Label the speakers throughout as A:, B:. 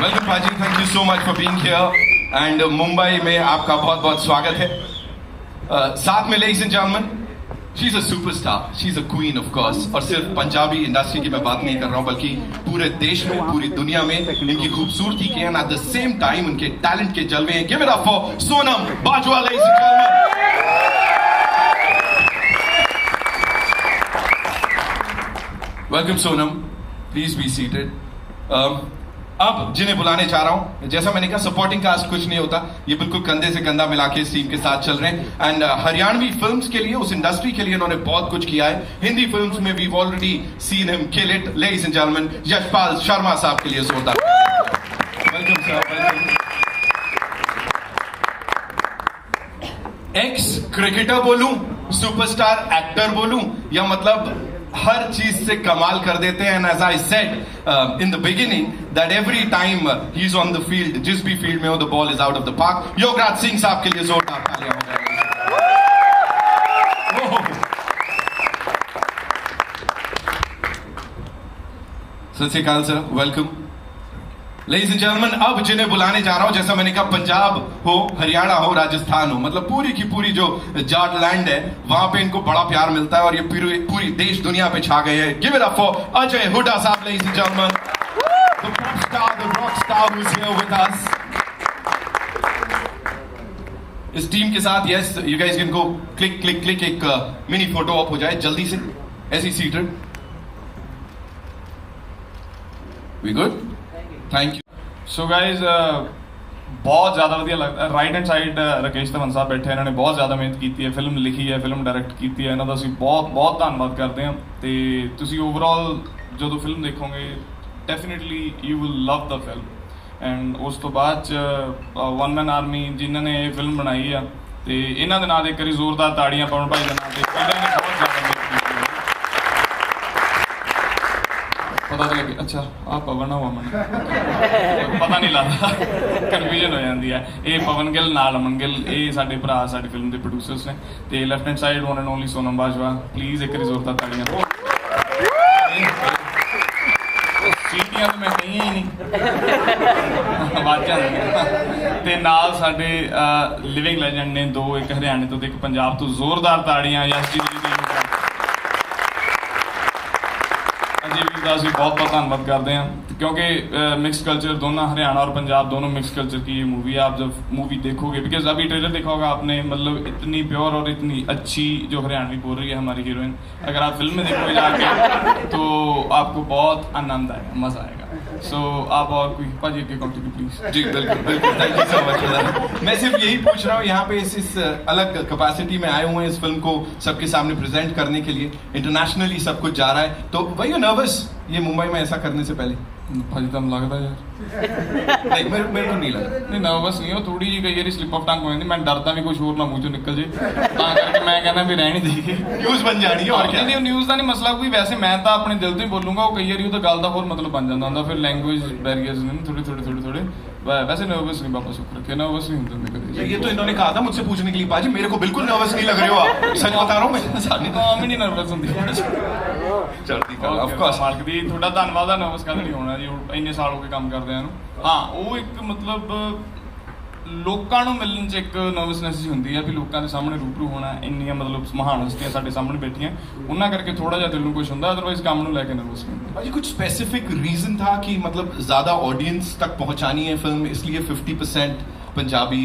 A: Welcome पाजी, thank you so much for being here and Mumbai में आपका बहुत बहुत स्वागत है। साथ में ladies and gentleman, she is a superstar, she is a queen of course. और सिर्फ पंजाबी इंडस्ट्री की मैं बात नहीं कर रहा हूं, बल्कि पूरे देश में, पूरी दुनिया में इनकी खूबसूरती के and at the same time उनके टैलेंट के जलवे हैं। Give it up for Sonam Bajwa ladies and gentleman. Welcome Sonam, please be seated. अब जिन्हें बुलाने जा रहा हूं, जैसा मैंने कहा सपोर्टिंग कास्ट कुछ नहीं होता, ये बिल्कुल कंधे से कंधा मिला के इस टीम के साथ चल रहे हैं। एंड हरियाणवी फिल्म्स के लिए, उस इंडस्ट्री के लिए इन्होंने बहुत कुछ किया है। हिंदी फिल्म्स में we already seen him kill it. Ladies and gentleman, Yashpal Sharma साहब के लिए जोरदार welcome sir, welcome. Ex cricketer बोलूं, सुपरस्टार एक्टर बोलूं, या मतलब हर चीज से कमाल कर देते हैं। And as I said in the beginning that every time he is on the field, जिस भी फील्ड में हो, the ball is out of the park. Yograj Singh साहब के लिए जोरदार तालियां हो जाएगी। सत श्री अकाल sir, welcome. Ladies and gentleman, अब जिन्हें बुलाने जा रहा हूं, जैसा मैंने कहा पंजाब हो, हरियाणा हो, राजस्थान हो, मतलब पूरी की पूरी जो जाट लैंड है, वहां पे इनको बड़ा प्यार मिलता है और ये पूरी देश दुनिया पे छा गए हैं। Give it up for Ajay Hooda साहब, ladies and gentleman, the pop star, the rock star who is here with us. इस टीम के साथ, yes you guys can go click click click, एक मिनी फोटो ऑप हो जाए जल्दी से, ऐसी seated. Very good, thank you.
B: So guys, बहुत ज़्यादा ਵਧੀਆ ਲੱਗਦਾ। Right hand side Rakesh Dhawan ਸਾਹਿਬ ਬੈਠੇ, ਇਹਨਾਂ ਨੇ ਬਹੁਤ ਜ਼ਿਆਦਾ ਮਿਹਨਤ ਕੀਤੀ ਹੈ, ਫਿਲਮ ਲਿਖੀ ਹੈ, ਫਿਲਮ ਡਾਇਰੈਕਟ ਕੀਤੀ ਹੈ, ਇਹਨਾਂ ਦਾ ਅਸੀਂ ਬਹੁਤ ਬਹੁਤ ਧੰਨਵਾਦ ਕਰਦੇ ਹਾਂ। ਤੇ ਤੁਸੀਂ ਓਵਰਆਲ ਜਦੋਂ ਫਿਲਮ ਦੇਖੋਗੇ, definitely you will love the film. And ਉਸ ਤੋਂ ਬਾਅਦ 'ਚ ਵਨ ਮੈਨ ਆਰਮੀ ਜਿਨ੍ਹਾਂ ਨੇ ਇਹ ਫਿਲਮ ਬਣਾਈ ਆ, ਤੇ ਇਹਨਾਂ ਦੇ ਨਾਂ ਦੇ ਇੱਕ ਵਾਰੀ ਜ਼ੋਰਦਾਰ ਤਾੜੀਆਂ ਪਵਨ ਭਾਈ ਦੇ ਨਾਂ ਤੇ, ਇਹਨਾਂ ਨੇ ਬਹੁਤ ਜ਼ਿਆਦਾ ਮਿਹਨਤ ਕੀਤੀ ਹੈ। ਪਤਾ ਤਾਂ ਲੱਗੇ, ਅੱਛਾ ਆਹ ਪਵਨ ਆ ਵਮਨ, ਪਤਾ ਨਹੀਂ ਲੱਗਦਾ, ਕਨਫਿਊਜ਼ਨ ਹੋ ਜਾਂਦੀ ਹੈ। ਇਹ ਪਵਨ ਗਿੱਲ ਨਾਲ ਅਮਨ ਗਿੱਲ, ਇਹ ਸਾਡੇ ਭਰਾ, ਸਾਡੀ ਫਿਲਮ ਦੇ ਪ੍ਰੋਡਿਊਸਰਸ ਨੇ। ਤੇ left hand side one and only Sonam Bajwa, please ਇੱਕ ਵਾਰੀ ਜ਼ੋਰਦਾਰ ਤਾੜੀਆਂ। ਸੀਟੀਆਂ ਤਾਂ ਮੈਂ ਕਹੀਆਂ ਹੀ ਨਹੀਂ, ਆਵਾਜ਼ਾਂ ਨਹੀਂ। ਤੇ ਨਾਲ ਸਾਡੇ ਲਿਵਿੰਗ ਲੈਜੈਂਡ ਨੇ ਦੋ, ਇੱਕ ਹਰਿਆਣੇ ਤੋਂ ਤੇ ਇੱਕ ਪੰਜਾਬ ਤੋਂ। ਜ਼ੋਰਦਾਰ ਤਾੜੀਆਂ ਯਸ਼ ਜੀ ਦੀ। ਅਸੀਂ बहुत बहुत धन्यवाद करते हैं, क्योंकि मिक्स कल्चर दोनों, हरियाणा और पंजाब दोनों मिक्स कल्चर की ये मूवी है। आप जब मूवी देखोगे, बिकॉज अभी ट्रेलर देखा होगा आपने, मतलब इतनी प्योर और इतनी अच्छी जो हरियाणवी बोल रही है हमारी हीरोइन, अगर आप फिल्म में देखोगे जाके तो आपको बहुत आनंद आएगा, मजा आएगा। सो आप और कोई पाजी के कंट्री प्लीज।
A: जी बिल्कुल बिल्कुल, थैंक यू सो मच। मैं सिर्फ यही पूछ रहा हूँ, यहाँ पे इस अलग कैपेसिटी में आए हुए हैं इस फिल्म को सबके सामने प्रेजेंट करने के लिए, इंटरनेशनली सब कुछ जा रहा है, तो वर यू नर्वस ये मुंबई में ऐसा करने से पहले?
B: भाजी तुम लगता यार
A: नहीं, मेरे को नहीं लगा।
B: नहीं नर्वस नहीं हो, थोड़ी जी कई बार स्लिप ऑफ टंग हो जाती, मैं डरदा भी कुछ होर ना मूँह चों निकल जे, तां करके मैं कहना भी रहने देइए,
A: न्यूज़ बन जानी है। और क्या
B: नहीं, न्यूज़ का नहीं मसला कोई, वैसे मैं तो अपने दिल तो ही बोलूँगा, वो कई बार वो गल का होर मतलब बन जाता होंगे, फिर लैंग्वेज बैरियर्स ने थोड़े। वैसे नर्वस नहीं, बाबा शुक्र रखे, नर्वस नहीं होते कभी।
A: ये तो इन्होंने कहा था मुझसे पूछने के लिए, पाजी मेरे को बिल्कुल नर्वस नहीं लग रहे हो आप, सच बता रहा हूँ मैं।
B: कौम ही नहीं नर्वस होंदी,
A: चलती कल ऑफ कोर्स।
B: मालक दी थोड़ा धन्नवाद है, नर्वस कद नहीं होना जी, इन्ने साल हो गए काम करदे हैं। हाँ वो एक मतलब लोਕਾਂ ਨੂੰ ਮਿਲਣ 'ਚ ਇੱਕ ਨਰਵਸਨੈਸ ਜੀ ਹੁੰਦੀ ਹੈ ਵੀ ਲੋਕਾਂ ਦੇ ਸਾਹਮਣੇ ਰੂਬਰੂ ਹੋਣਾ, ਇੰਨੀਆਂ ਮਤਲਬ ਮਹਾਨ ਹਸਤੀਆਂ ਸਾਡੇ ਸਾਹਮਣੇ ਬੈਠੀਆਂ, ਉਹਨਾਂ ਕਰਕੇ ਥੋੜਾ ਜਿਹਾ ਦਿਲ ਨੂੰ ਕੁਝ ਹੁੰਦਾ, ਅਦਰਵਾइज ਕੰਮ ਨੂੰ ਲੈ ਕੇ ਨਰਵਸ ਨਹੀਂ ਹੁੰਦਾ।
A: भाई कुछ स्पेसिफिक रीजन था कि मतलब ज्यादा ऑडियंस तक पहुंचानी है फिल्म, इसलिए 50% पंजाबी?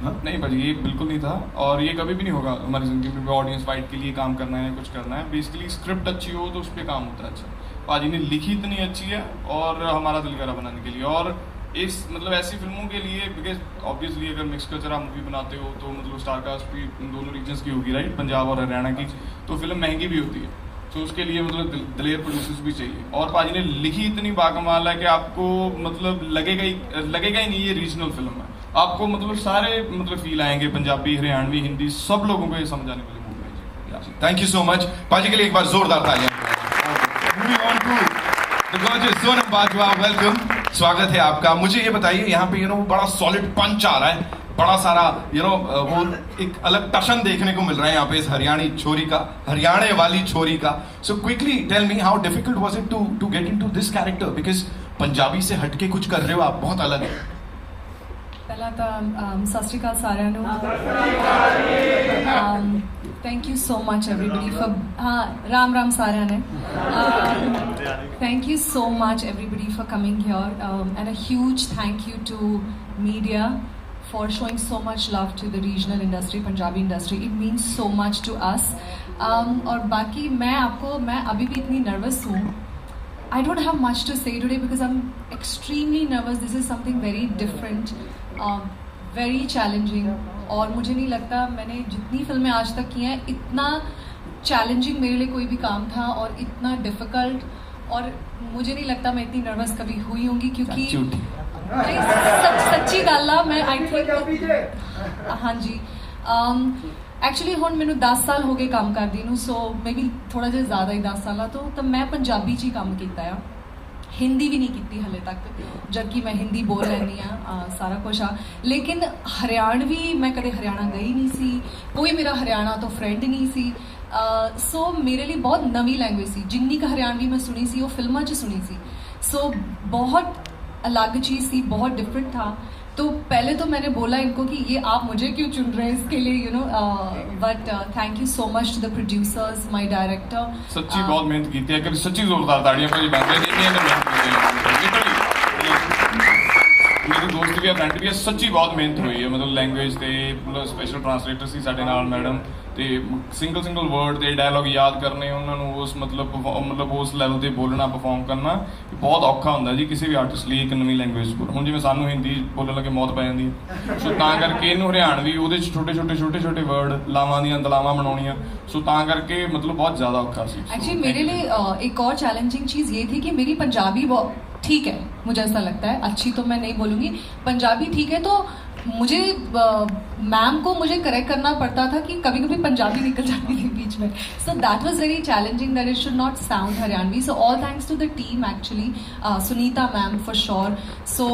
B: नहीं भाजी ये बिल्कुल नहीं था, और ये कभी भी नहीं होगा हमारी जिंदगी में। ऑडियंस फाइट के लिए काम करना है, कुछ करना है, बेसिकली स्क्रिप्ट अच्छी हो तो उस पर काम होता है। अच्छा भाजी ने लिखी इतनी अच्छी है और हमारा दिल करा बनाने के लिए, और इस मतलब ऐसी फिल्मों के लिए, बिकॉज ऑब्वियसली अगर मिक्स कल्चर आप मूवी बनाते हो तो मतलब स्टार कास्ट भी इन दोनों रीजन्स की होगी, राइट, पंजाब और हरियाणा की, तो फिल्म महंगी भी होती है, तो उसके लिए मतलब दिलेर प्रोड्यूसर्स भी चाहिए। और पाजी ने लिखी इतनी बाकमाल है कि आपको मतलब लगेगा ही नहीं ये रीजनल फिल्म है, आपको मतलब सारे मतलब फील आएंगे, पंजाबी, हरियाणवी, हिंदी, सब लोगों को ये समझ आने वाली मूवी है जी।
A: थैंक यू सो मच पाजी के लिए, एक बार जोरदार तालियां। Moving on to the gorgeous Sonam Bajwa, welcome, स्वागत है आपका। मुझे ये बताइए, यहाँ पे बड़ा सॉलिड पंच आ रहा है, बड़ा सारा वो एक अलग टशन देखने को मिल रहा है यहाँ पे इस हरियाणे वाली छोरी का। So quickly tell me, how difficult was it to get into this character? Because Punjabi से हटके कुछ कर रहे हो आप, बहुत अलग है।
C: पहला तो सत श्री अकाल सारिਆਂ ਨੂੰ। Thank you so much everybody for, हाँ राम राम सारिਆਂ ने। Thank you so much everybody for coming here and a huge thank you to media for showing so much love to the regional industry, Punjabi industry. It means so much to us. और बाकी मैं अभी भी इतनी nervous हूँ. I don't have much to say today because I'm extremely nervous. This is something very different, very challenging. और मुझे नहीं लगता मैंने जितनी फिल्में आज तक की हैं इतना challenging मेरे लिए कोई भी काम था और इतना difficult, और मुझे नहीं लगता मैं इतनी nervous कभी हुई होंगी, क्योंकि सच्ची गल आ। मैं आई थिंक हाँ जी एक्चुअली हुण मैनू 10 साल हो गए काम करदी नूं, सो मे बी थोड़ा जिहा ज़्यादा ही 10 साल तो मैं पंजाबी च ही काम कीता आ, हिंदी भी नहीं की हले तक, जबकि मैं हिंदी बोल लैनी सारा कुछ आ। लेकिन हरियाणवी मैं कदे हरियाणा गई नहीं सी, कोई मेरा हरियाणा तो फ्रेंड नहीं सी। सो मेरे लिए बहुत नवी लैंग्वेज सी, जिन्नी का हरियाणवी मैं सुनी सी वो फिल्मां च सुनी सी, सो बहुत अलग चीज़ थी, बहुत डिफरेंट था। तो पहले तो मैंने बोला इनको कि ये आप मुझे क्यों चुन रहे हैं इसके लिए, you know, but thank you so much to the producers, my director.
B: सच्ची बहुत मेहनत की है, सच्ची जोरदार ताड़ियां भाई बात है। मेरे दोस्त भी है, फ्रेंड भी है, सच्ची बहुत मेहनत हुई है, मतलब लैंग्वेज ते मतलब स्पेशल ट्रांसलेटर सी साडे नाल मैडम, ते सिंगल वर्ड ते डायलॉग याद करने, उन्होंने उस मतलब उस लैवल ते बोलना, परफॉर्म करना बहुत औखा होंदा जी किसी भी आर्टिस्ट लिए एक नवी लैंग्वेज को। हुण जिवें सानूं हिंदी बोलण लगे मौत पै जांदी है, सो तां करके इहनूं हरियाणवी ਉਹਦੇ छोटे छोटे वर्ड लावां ਦੀਆਂ दलावां बनाउणियां, सो तां करके मतलब बहुत ज़्यादा औखा सी।
C: एक्चुअली मेरे लिए एक और चैलेंजिंग चीज़ ये थी कि मेरी पंजाबी ठीक है, मुझे ऐसा लगता है, अच्छी तो मैं नहीं बोलूँगी, पंजाबी ठीक है, तो मुझे मैम को मुझे करेक्ट करना पड़ता था कि कभी कभी पंजाबी निकल जाती थी बीच में, so that was very challenging that it should not sound Haryanvi. So all thanks to the team actually, Sunita ma'am for sure. So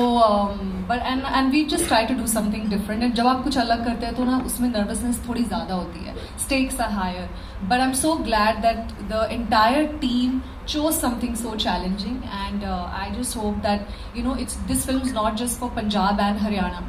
C: but and we just try to do something different, and जब आप कुछ अलग करते हैं तो ना उसमें nervousness थोड़ी ज़्यादा होती है, stakes are higher, but I'm so glad that the entire team chose something so challenging, and I just hope that, you know, this film is not just for Punjab and Haryana.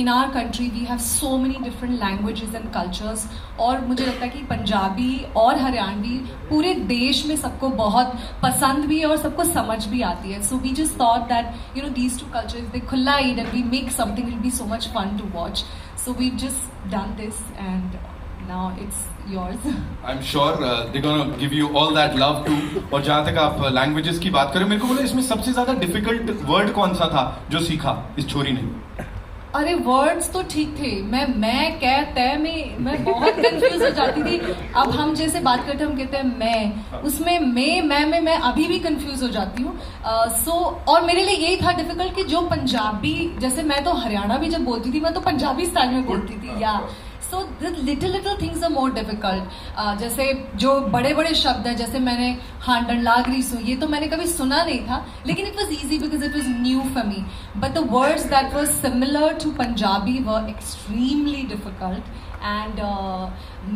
C: In our country we have so many different languages and cultures, और मुझे लगता है कि पंजाबी और हरियाणवी पूरे देश में सबको बहुत पसंद भी है और सबको समझ भी आती है। So we just thought that, you know, these two cultures, they collide and we make something, it will be so much fun to watch. So we've just done this, and now it's yours.
A: I'm sure they're gonna give you all that love too. और जहाँ तक आप languages की बात करें, मेरे को बोलो इसमें सबसे ज्यादा डिफिकल्ट वर्ड कौन सा था जो सीखा इस छोरी ने?
C: अरे वर्ड्स तो ठीक थे, मैं कह तय में मैं बहुत कंफ्यूज हो जाती थी। अब हम जैसे बात करते हैं, हम कहते हैं मैं, उसमें मैं अभी भी कंफ्यूज हो जाती हूँ। सो और मेरे लिए यही था डिफिकल्ट कि जो पंजाबी, जैसे मैं तो हरियाणा भी जब बोलती थी मैं तो पंजाबी स्टाइल में बोलती थी, या so little things are more difficult. जैसे जो बड़े शब्द हैं, जैसे मैंने हांडन लागरी सु, ये तो मैंने कभी सुना नहीं था, लेकिन it was easy because it was new for me, but the words that was similar to Punjabi were extremely difficult. And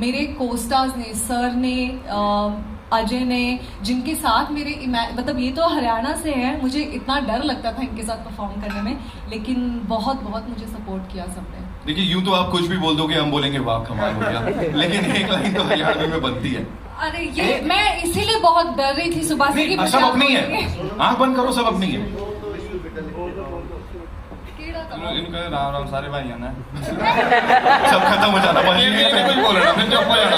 C: मेरे कोस्टार्स ने, सर ने, अजय ने, जिनके साथ मेरे मतलब ये तो हरियाणा से है, मुझे इतना डर लगता था इनके साथ परफॉर्म करने में, लेकिन बहुत मुझे सपोर्ट किया सबने।
A: देखिए यूं तो आप कुछ भी बोल दोगे, हम बोलेंगे वाह कमाल हो गया, लेकिन एक लाइन तो हरियाणवी में बनती है।
C: अरे ये मैं इसीलिए बहुत डर रही थी सुबह से कि
A: सब अपनी है, आंख बंद करो, सब अपनी है।
B: इनका राम राम सारे भाई आना
A: सब खत्म हो जाना,
B: कुछ बोलना फिर चुप हो जाना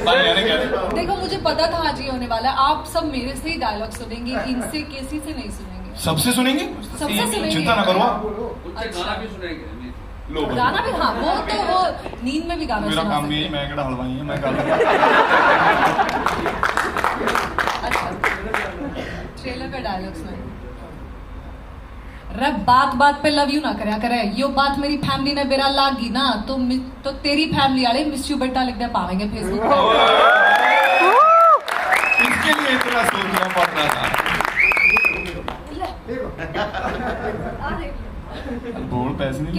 B: भाई आने क्या।
C: देखो मुझे पता था आज ये होने वाला है, आप सब मेरे से ही डायलॉग सुनेंगे, इनसे किसी से नहीं सुनेंगे।
A: सबसे सुनेंगे, चिंता ना करो।
C: गाना भी, हाँ वो तो वो नींद में भी गाना
B: मेरा काम नहीं है, मैं केड़ा हलवाई है, मैं गा
C: अच्छा ट्रेलर का डायलॉग सुनाइए। रे बात पे लव यू ना करया करे, यो बात मेरी फैमिली ने बेरा लागी ना तो तेरी फैमिली वाले मिस यू बेटा लिख दे पावेंगे फेसबुक पे।
A: इसके लिए इतना सोचना पड़ता था।
B: बोल पैसे नहीं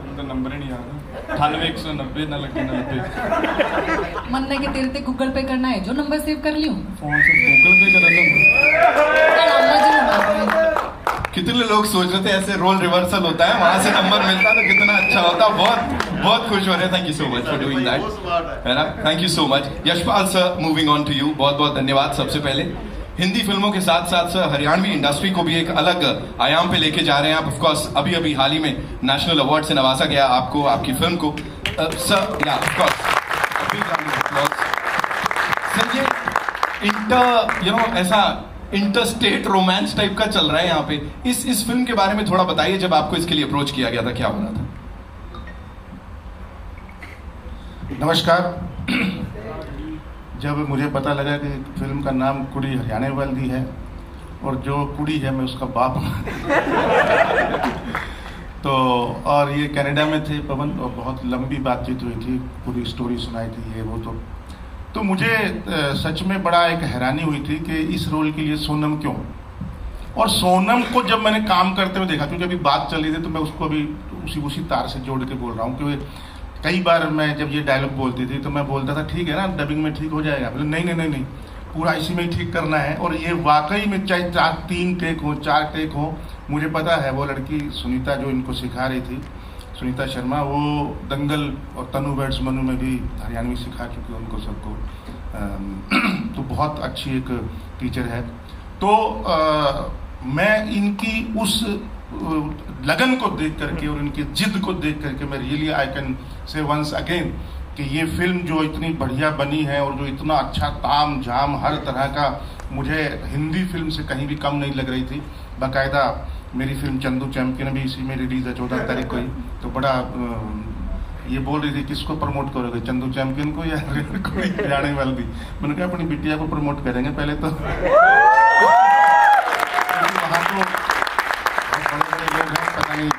B: उनका नंबर ही नहीं आ रहा। 98 190 90
C: मन नहीं के तेरे ते गूगल पे करना है जो नंबर सेव कर लियो
B: फोन से गूगल पे कर
A: कितने लोग सोच रहे थे ऐसे रोल रिवर्सल होता है, वहां से नंबर मिलता तो कितना अच्छा होता। बहुत बहुत खुश हो रहे हैं। Thank you so much for doing that, है ना। Thank you so much Yashpal sir. Moving on to you, बहुत बहुत धन्यवाद। सबसे पहले हिंदी फिल्मों के साथ साथ सर हरियाणवी इंडस्ट्री को भी एक अलग आयाम पे लेके जा रहे हैं आप। ऑफ कोर्स अभी अभी हाल ही में नेशनल अवार्ड से नवाजा गया आपको, आपकी फिल्म को सर। या ऑफ कोर्स सर ये ऐसा इंटर स्टेट रोमांस टाइप का चल रहा है यहाँ पे। इस फिल्म के बारे में थोड़ा बताइए, जब आपको इसके लिए अप्रोच किया गया था क्या हो रहा था?
D: नमस्कार। जब मुझे पता लगा कि फिल्म का नाम कुड़ी हरियाणे वाली है और जो कुड़ी है मैं उसका बाप तो और ये कनाडा में थे पवन, और बहुत लंबी बातचीत हुई थी, पूरी स्टोरी सुनाई थी ये वो। तो मुझे सच में बड़ा एक हैरानी हुई थी कि इस रोल के लिए सोनम क्यों। और सोनम को जब मैंने काम करते हुए देखा, क्योंकि अभी बात चल रही थी तो मैं उसको अभी उसी तार से जोड़ के बोल रहा हूँ। क्योंकि कई बार मैं जब ये डायलॉग बोलती थी तो मैं बोलता था ठीक है ना, डबिंग में ठीक हो जाएगा। बोले नहीं, पूरा इसी में ही ठीक करना है। और ये वाकई में चाहे 3 टेक हो 4 टेक हो, मुझे पता है वो लड़की सुनीता जो इनको सिखा रही थी, सुनीता शर्मा, वो दंगल और तनु बैट्स मनु में भी हरियाणवी सिखा चुकी है उनको सबको। तो बहुत अच्छी एक टीचर है। तो मैं इनकी उस लगन को देख करके और इनकी जिद को देख करके मैं really I can say once again कि ये फिल्म जो इतनी बढ़िया बनी है और जो इतना अच्छा ताम झाम हर तरह का, मुझे हिंदी फिल्म से कहीं भी कम नहीं लग रही थी। बाकायदा मेरी फिल्म चंदू चैंपियन भी इसी में रिलीज है 14 तारीख को ही। तो बड़ा ये बोल रही थी किसको प्रमोट करोगे, चंदू चैंपियन को या कोई हरियाणा वाली भी। मैंने कहा अपनी बिटिया को प्रमोट करेंगे पहले तो। वहाँ तो बड़े लोग हैं, पता नहीं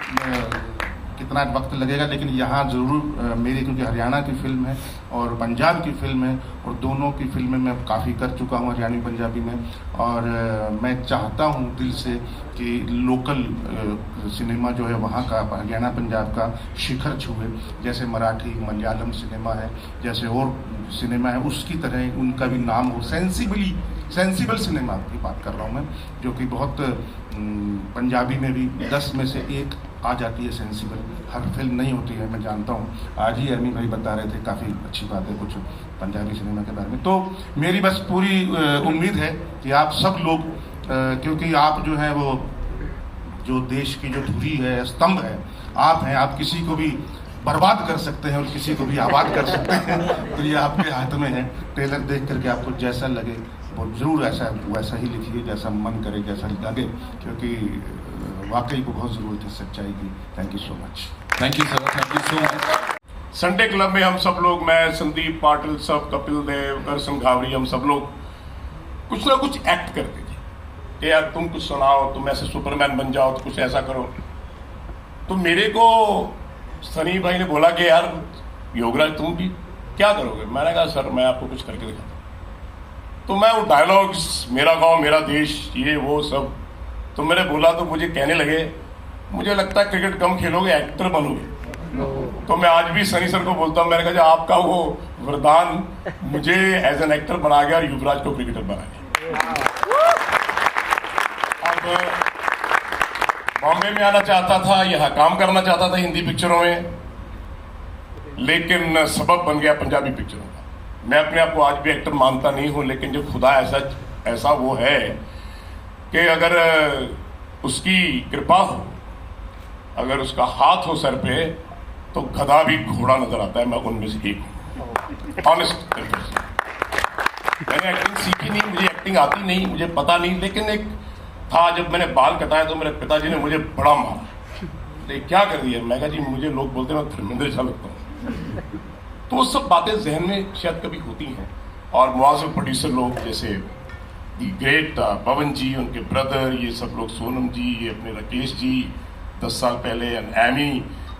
D: कितना वक्त लगेगा, लेकिन यहाँ ज़रूर मेरी, क्योंकि हरियाणा की फिल्म है और पंजाब की फिल्म है और दोनों की फिल्में मैं काफ़ी कर चुका हूँ हरियाणवी पंजाबी में। और मैं चाहता हूँ दिल से कि लोकल सिनेमा जो है वहाँ का, हरियाणा पंजाब का शिखर छुए। जैसे मराठी मलयालम सिनेमा है, जैसे और सिनेमा है, उसकी तरह उनका भी नाम हो। सेंसिबल सिनेमा की बात कर रहा हूँ मैं, जो कि बहुत पंजाबी में भी 10 में से 1 आ जाती है सेंसिबल। हर फिल्म नहीं होती है, मैं जानता हूँ। आज ही अरमी भाई बता रहे थे, काफ़ी अच्छी बात है कुछ पंजाबी सिनेमा के बारे में। तो मेरी बस पूरी उम्मीद है कि आप सब लोग, क्योंकि आप जो है वो जो देश की जो धुरी है, स्तंभ है, आप हैं। आप किसी को भी बर्बाद कर सकते हैं और किसी को भी आबाद कर सकते हैं। तो ये आपके हाथ में है। ट्रेलर देख करके आपको जैसा लगे वो जरूर वैसा ही लिखिए, जैसा मन करे, जैसा लगे, क्योंकि वाकई को बहुत ज़रूरत है सच्चाई की। Thank you so much.
A: Thank you sir, thank you so much.
E: Sunday club में हम सब लोग, मैं, संदीप पाटिल, सब, कपिल देव, करसम घावरी, हम सब लोग कुछ ना कुछ एक्ट करते थे कि यार तुम कुछ सुनाओ, तुम ऐसे सुपरमैन बन जाओ, तो कुछ ऐसा करो। तो मेरे को सनी भाई ने बोला कि यार योगराज तुम भी क्या करोगे? मैंने कहा सर मैं आपको कुछ करके दिखाता। तो मैं वो डायलॉग्स, मेरा गांव मेरा देश, ये वो सब, तो मैंने बोला तो मुझे कहने लगे मुझे लगता है क्रिकेट कम खेलोगे, एक्टर बनोगे। तो मैं आज भी सनी सर को बोलता हूँ, मैंने कहा आपका वो वरदान मुझे एज एन एक्टर बना गया और युवराज को क्रिकेटर बना गया। अब बॉम्बे में आना चाहता था, यहाँ काम करना चाहता था हिंदी पिक्चरों में, लेकिन सबब बन गया पंजाबी पिक्चरों का। मैं अपने आप को आज भी एक्टर मानता नहीं हूँ, लेकिन जो खुदा ऐसा वो है कि अगर उसकी कृपा हो, अगर उसका हाथ हो सर पे, तो गधा भी घोड़ा नजर आता है। मैं उनमें से एक हूँ, ऑनेस्ट। मैंने एक्टिंग सीखी नहीं, मुझे एक्टिंग आती नहीं, मुझे पता नहीं, लेकिन एक था जब मैंने बाल कटाया तो मेरे पिताजी ने मुझे बड़ा मारा। क्या कर दिया? मैं कहा जी मुझे लोग बोलते हैं मैं धर्मेंद्र जैसा लगता हूँ। तो वो सब बातें जहन में शायद कभी होती हैं। और मुआज़िम प्रोड्यूसर लोग जैसे दी ग्रेट पवन जी, उनके ब्रदर, ये सब लोग, सोनम जी, ये अपने राकेश जी 10 साल पहले, एमी,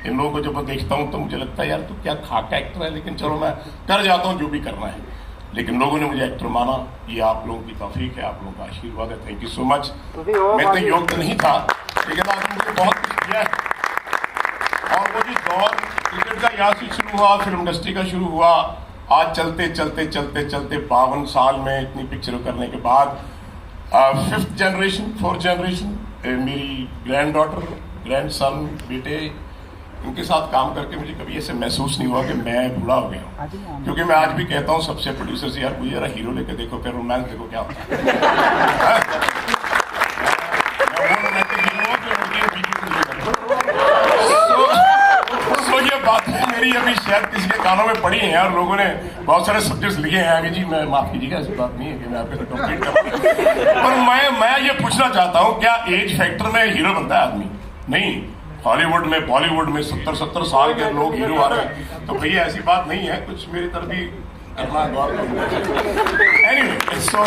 E: इन लोगों को जब मैं देखता हूँ तो मुझे लगता है यार तो क्या खाका एक्टर है, लेकिन चलो मैं कर जाता हूँ जो भी करना है। लेकिन लोगों ने मुझे एक्टर माना, ये आप लोगों की तौफीक है, आप लोगों का आशीर्वाद है। Thank you so much. मैं इतना योग्य नहीं था, लेकिन आपने मुझे बहुत कुछ किया है। और वो जो दौर क्रिकेट का यहाँ से शुरू हुआ, फिल्म इंडस्ट्री का शुरू हुआ, आज चलते चलते चलते चलते 52 साल में इतनी पिक्चरों करने के बाद 5th जनरेशन 4th जनरेशन, मेरी ग्रैंड डॉटर, ग्रैंड सन, बेटे, इनके साथ काम करके मुझे कभी ऐसे महसूस नहीं हुआ कि मैं बूढ़ा हो गया हूँ। क्योंकि मैं आज भी कहता हूँ सबसे प्रोड्यूसर से, यार मुझे जरा हीरो लेके देखो, फिर रोमांस देखो क्या होता है। मैं वो रोमांटिक हीरो हूँ जो उनकी वीडियो ये बात है मेरी अभी शायद किसी के कानों में पड़ी है और लोगों ने बहुत सारे सब्जेक्ट्स लिखे हैं आगे जी, मैं माफ कीजिएगा, ऐसी बात नहीं है कि मैं आपके साथ कंप्लीट करूँ। पर मैं ये पूछना चाहता हूँ, क्या एज फैक्टर में हीरो बनता है आदमी? नहीं। हॉलीवुड में, बॉलीवुड में 70-70 साल के लोग हीरो आ रहे हैं, तो भैया ऐसी बात नहीं है, कुछ मेरी तरफ भी करना गौर करूँगा। Anyway, so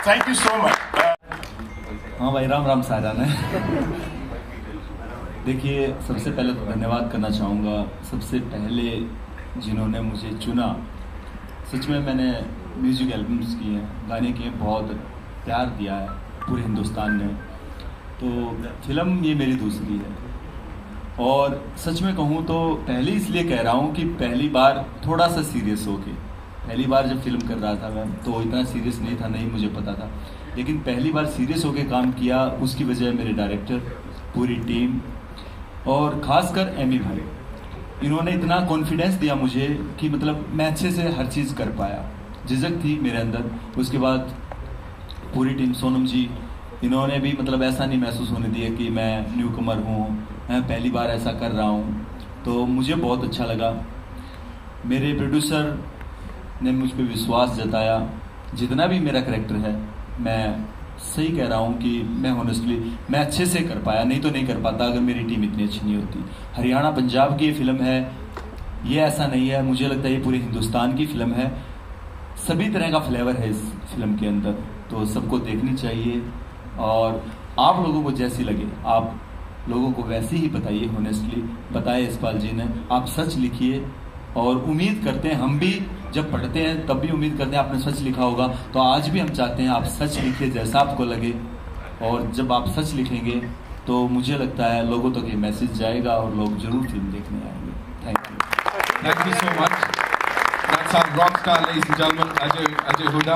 E: thank you so much.
F: हाँ भाई, राम राम सारान है। देखिए, सबसे पहले तो धन्यवाद करना चाहूँगा सबसे पहले जिन्होंने मुझे चुना। सच में मैंने म्यूजिक एल्बम्स किए हैं, गाने किए, बहुत प्यार दिया है पूरे हिंदुस्तान ने। तो फिल्म ये मेरी दूसरी है और सच में कहूँ तो पहले इसलिए कह रहा हूँ कि पहली बार थोड़ा सा सीरियस होके, पहली बार जब फिल्म कर रहा था मैं तो इतना सीरियस नहीं था, नहीं मुझे पता था, लेकिन पहली बार सीरियस होके काम किया। उसकी वजह मेरे डायरेक्टर, पूरी टीम और ख़ासकर एमी भाई, इन्होंने इतना कॉन्फिडेंस दिया मुझे कि मतलब मैं अच्छे से हर चीज़ कर पाया। झिझक थी मेरे अंदर, उसके बाद पूरी टीम, सोनम जी, इन्होंने भी मतलब ऐसा नहीं महसूस होने दिया कि मैं न्यू कमर हूँ, मैं पहली बार ऐसा कर रहा हूँ, तो मुझे बहुत अच्छा लगा। मेरे प्रोड्यूसर ने मुझ पर विश्वास जताया। जितना भी मेरा करैक्टर है, मैं सही कह रहा हूँ कि मैं ऑनेस्टली मैं अच्छे से कर पाया, नहीं तो नहीं कर पाता अगर मेरी टीम इतनी अच्छी नहीं होती। हरियाणा पंजाब की ये फिल्म है, ये ऐसा नहीं है, मुझे लगता है ये पूरे हिंदुस्तान की फिल्म है। सभी तरह का फ्लेवर है इस फिल्म के अंदर, तो सबको देखनी चाहिए। और आप लोगों को जैसी लगे आप लोगों को वैसे ही बताइए, ऑनेस्टली बताए यशपाल जी ने। आप सच लिखिए और उम्मीद करते हैं, हम भी जब पढ़ते हैं तब भी उम्मीद करते हैं आपने सच लिखा होगा, तो आज भी हम चाहते हैं आप सच लिखिए जैसा आपको लगे। और जब आप सच लिखेंगे तो मुझे लगता है लोगों तक ये मैसेज जाएगा और लोग जरूर फिल्म देखने आएंगे।
A: Thank you so much. That's our rock star, ladies and gentlemen, Ajay Huda.